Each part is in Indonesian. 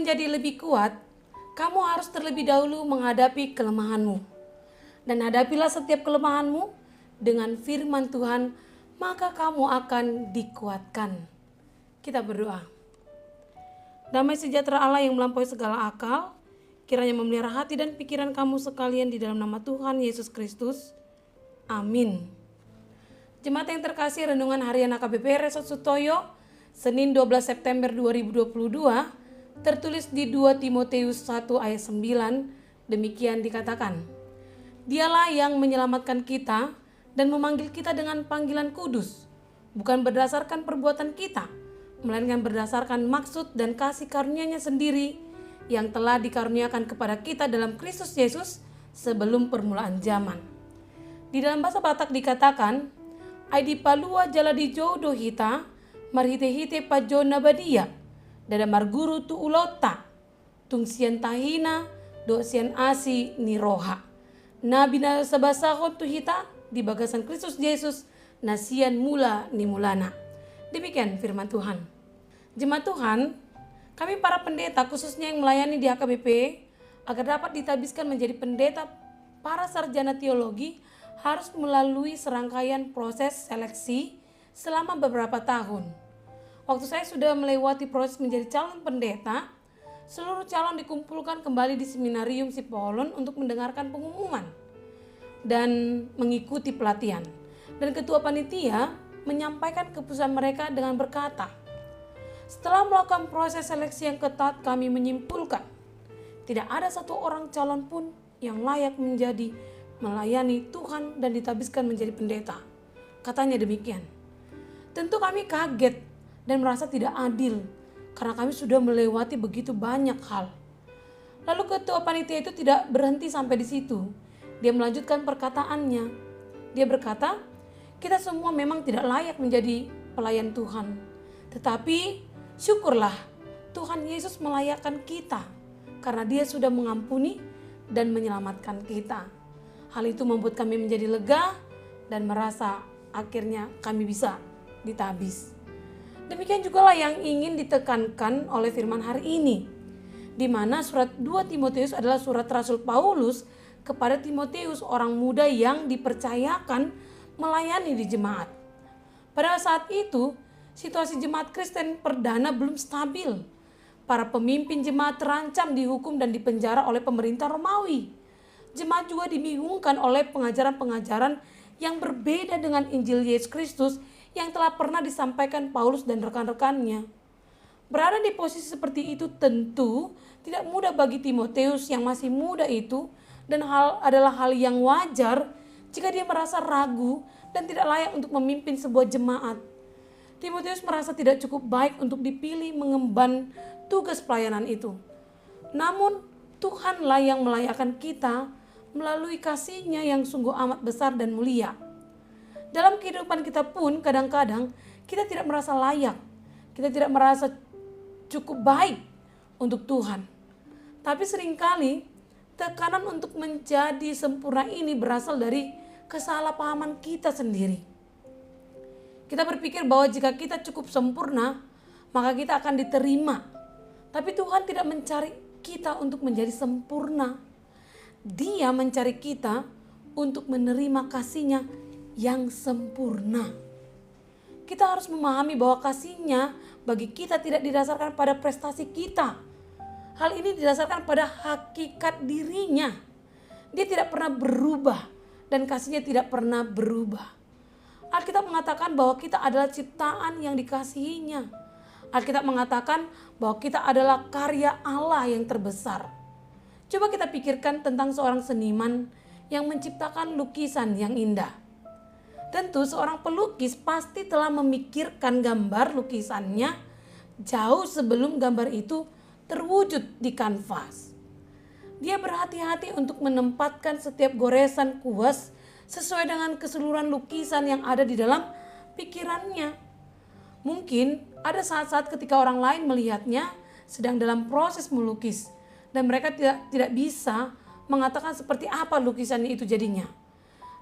menjadi lebih kuat, kamu harus terlebih dahulu menghadapi kelemahanmu. Dan hadapilah setiap kelemahanmu dengan firman Tuhan, maka kamu akan dikuatkan. Kita berdoa. Damai sejahtera Allah yang melampaui segala akal, kiranya memelihara hati dan pikiran kamu sekalian di dalam nama Tuhan Yesus Kristus. Amin. Jemaat yang terkasih, renungan harian AKBP Resort Sutoyo, Senin 12 September 2022, tertulis di 2 Timotius 1 ayat 9, demikian dikatakan, Dialah yang menyelamatkan kita dan memanggil kita dengan panggilan kudus, bukan berdasarkan perbuatan kita, melainkan berdasarkan maksud dan kasih karunia-Nya sendiri yang telah dikaruniakan kepada kita dalam Kristus Yesus sebelum permulaan zaman. Di dalam bahasa Batak dikatakan, Aidi palua jala di jodoh hita, marhite-hite pajona badia, dada marguru tu ulota, tungsian tahina, dosian asi ni roha. Nabi na sabasahon tu hita, di bagasan Kristus Yesus, nasian mula ni mulana. Demikian firman Tuhan. Jemaat Tuhan, kami para pendeta khususnya yang melayani di HKBP, agar dapat ditabiskan menjadi pendeta para sarjana teologi, harus melalui serangkaian proses seleksi selama beberapa tahun. Waktu saya sudah melewati proses menjadi calon pendeta, seluruh calon dikumpulkan kembali di Seminarium Sipolon untuk mendengarkan pengumuman dan mengikuti pelatihan. Dan ketua panitia menyampaikan keputusan mereka dengan berkata, setelah melakukan proses seleksi yang ketat, kami menyimpulkan tidak ada satu orang calon pun yang layak menjadi melayani Tuhan dan ditabiskan menjadi pendeta. Katanya demikian. Tentu kami kaget dan merasa tidak adil karena kami sudah melewati begitu banyak hal. Lalu ketua panitia itu tidak berhenti sampai di situ. Dia melanjutkan perkataannya. Dia berkata, kita semua memang tidak layak menjadi pelayan Tuhan. Tetapi syukurlah Tuhan Yesus melayakkan kita karena Dia sudah mengampuni dan menyelamatkan kita. Hal itu membuat kami menjadi lega dan merasa akhirnya kami bisa ditabis. Demikian juga lah yang ingin ditekankan oleh firman hari ini, di mana surat 2 Timotius adalah surat Rasul Paulus kepada Timotius, orang muda yang dipercayakan melayani di jemaat. Pada saat itu, situasi jemaat Kristen perdana belum stabil. Para pemimpin jemaat terancam dihukum dan dipenjara oleh pemerintah Romawi. Jemaat juga dibingungkan oleh pengajaran-pengajaran yang berbeda dengan Injil Yesus Kristus yang telah pernah disampaikan Paulus dan rekan-rekannya. Berada di posisi seperti itu tentu tidak mudah bagi Timotius yang masih muda itu, dan adalah hal yang wajar jika dia merasa ragu dan tidak layak untuk memimpin sebuah jemaat. Timotius merasa tidak cukup baik untuk dipilih mengemban tugas pelayanan itu. Namun Tuhanlah yang melayakkan kita melalui kasih-Nya yang sungguh amat besar dan mulia. Dalam kehidupan kita pun kadang-kadang kita tidak merasa layak, kita tidak merasa cukup baik untuk Tuhan. Tapi seringkali tekanan untuk menjadi sempurna ini berasal dari kesalahpahaman kita sendiri. Kita berpikir bahwa jika kita cukup sempurna, maka kita akan diterima. Tapi Tuhan tidak mencari kita untuk menjadi sempurna. Dia mencari kita untuk menerima kasih-Nya yang sempurna. Kita harus memahami bahwa kasih-Nya bagi kita tidak didasarkan pada prestasi kita. Hal ini didasarkan pada hakikat diri-Nya. Dia tidak pernah berubah dan kasih-Nya tidak pernah berubah. Alkitab mengatakan bahwa kita adalah ciptaan yang dikasihi-Nya. Alkitab mengatakan bahwa kita adalah karya Allah yang terbesar. Coba kita pikirkan tentang seorang seniman yang menciptakan lukisan yang indah. Tentu seorang pelukis pasti telah memikirkan gambar lukisannya jauh sebelum gambar itu terwujud di kanvas. Dia berhati-hati untuk menempatkan setiap goresan kuas sesuai dengan keseluruhan lukisan yang ada di dalam pikirannya. Mungkin ada saat-saat ketika orang lain melihatnya sedang dalam proses melukis dan mereka tidak bisa mengatakan seperti apa lukisannya itu jadinya.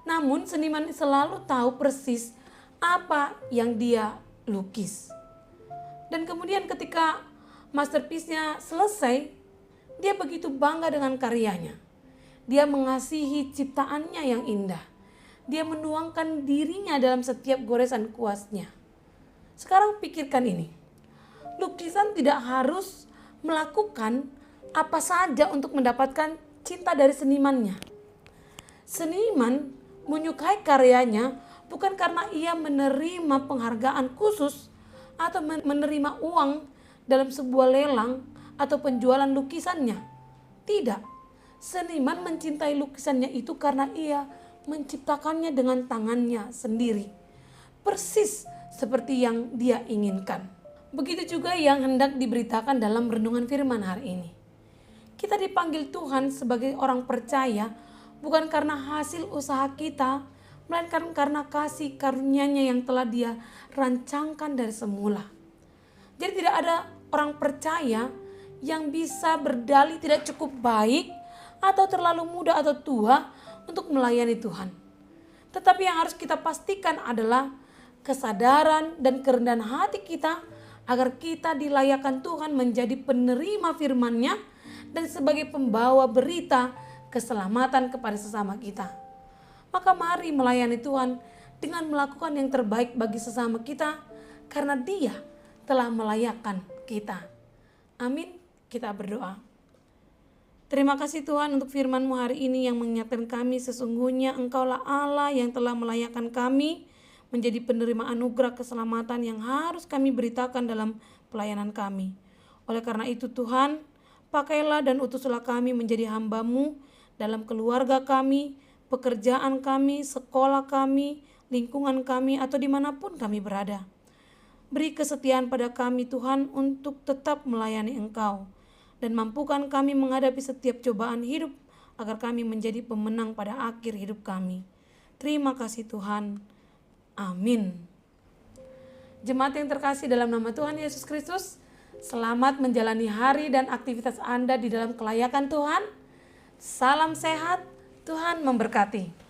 Namun seniman selalu tahu persis apa yang dia lukis. Dan kemudian ketika masterpiece-nya selesai, dia begitu bangga dengan karyanya. Dia mengasihi ciptaannya yang indah. Dia menuangkan dirinya dalam setiap goresan kuasnya. Sekarang pikirkan ini. Lukisan tidak harus melakukan apa saja untuk mendapatkan cinta dari senimannya. Seniman menyukai karyanya bukan karena ia menerima penghargaan khusus atau menerima uang dalam sebuah lelang atau penjualan lukisannya. Tidak, seniman mencintai lukisannya itu karena ia menciptakannya dengan tangannya sendiri, persis seperti yang dia inginkan. Begitu juga yang hendak diberitakan dalam renungan firman hari ini. Kita dipanggil Tuhan sebagai orang percaya bukan karena hasil usaha kita, melainkan karena kasih karunia-Nya yang telah Dia rancangkan dari semula. Jadi tidak ada orang percaya yang bisa berdalih tidak cukup baik atau terlalu muda atau tua untuk melayani Tuhan. Tetapi yang harus kita pastikan adalah kesadaran dan kerendahan hati kita agar kita dilayakkan Tuhan menjadi penerima firman-Nya dan sebagai pembawa berita keselamatan kepada sesama kita. Maka mari melayani Tuhan dengan melakukan yang terbaik bagi sesama kita karena Dia telah melayakkan kita. Amin. Kita berdoa. Terima kasih Tuhan untuk firman-Mu hari ini yang mengingatkan kami sesungguhnya Engkaulah Allah yang telah melayakkan kami menjadi penerima anugerah keselamatan yang harus kami beritakan dalam pelayanan kami. Oleh karena itu Tuhan, pakailah dan utuslah kami menjadi hamba-Mu dalam keluarga kami, pekerjaan kami, sekolah kami, lingkungan kami, atau dimanapun kami berada. Beri kesetiaan pada kami Tuhan untuk tetap melayani Engkau. Dan mampukan kami menghadapi setiap cobaan hidup agar kami menjadi pemenang pada akhir hidup kami. Terima kasih Tuhan. Amin. Jemaat yang terkasih dalam nama Tuhan Yesus Kristus, selamat menjalani hari dan aktivitas Anda di dalam kelayakan Tuhan. Salam sehat, Tuhan memberkati.